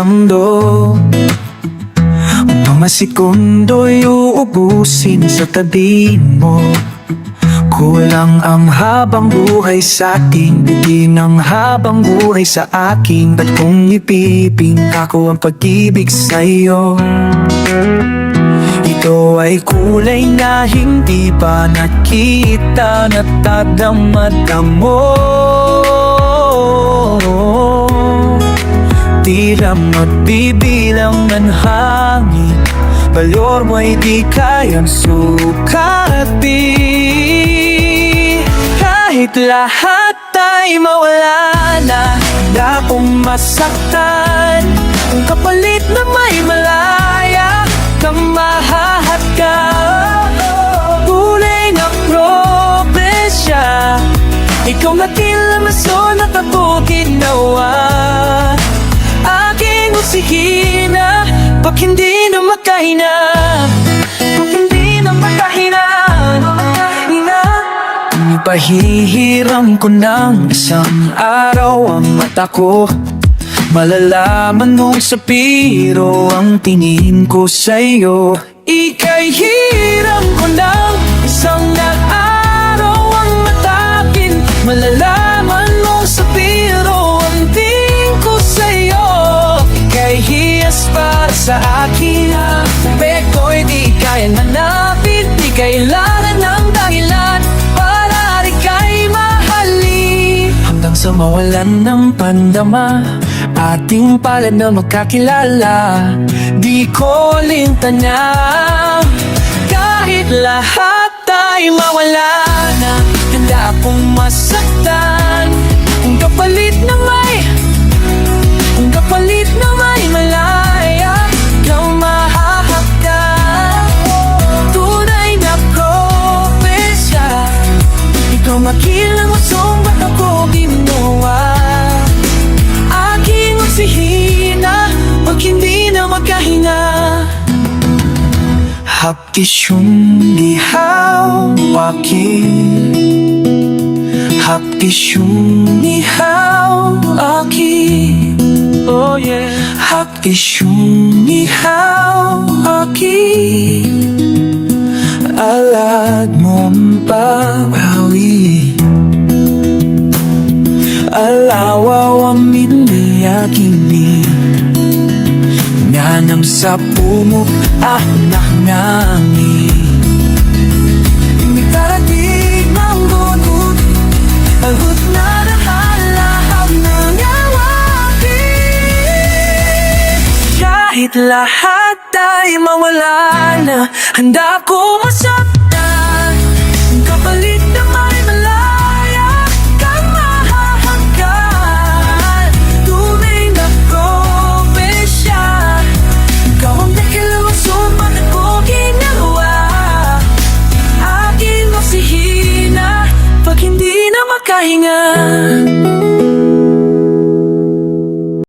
mundo. Mga sekundo'y uubusin sa tabi mo. Kulang ang habang buhay sa ating bigyan ng habang buhay sa aking. At kung ipipingka ko ang pag-ibig sa'yo, ito ay kulay na hindi pa nakita, natadamad mo. Tiram at bibilang ng hangin, valor mo'y di kayang sukatin. Kahit lahat ay mawala na, handa kong masaktan. Kung kapalit na may malaya kang mahahat ka, kulay na propesya, ikaw na kilamason at ako ginawa. Aking usihin na, pag hindi na makahina, pag hindi na makahina, ipahihiram ko ng isang araw ang mata ko. Malalaman mong sapiro ang tingin ko sa'yo. Ika'y hiram ko ng isang araw ang matakin. Malalaman mong sapiro ang tingin ko sa'yo. Ika'y hiyas para sa akin, peko'y di kaya nanapit. Di kailangan ng dahilan para ika'y mahalin. Hanggang sa mawalan ng pandama, ating palad na magkakilala, di ko lintana. Kahit lahat ay mawala na, handa akong masaktan. Kung kapalit na may malaya kang mahahagdan. Tunay na propesya, ikaw makilang usong ba't ako ginawa. Hina, pag hindi na magkahina. Hapkisyong lihaw akin, hapkisyong lihaw akin. Oh yeah. Hapkisyong lihaw akin, alad mong pabawi. Alawaw amin ni akini, nanang sa pumok anak nangin. Imitarating ng gunod, agot na nahalahap ng awakin. Kahit lahat ay mawala na, handa ko masaktan.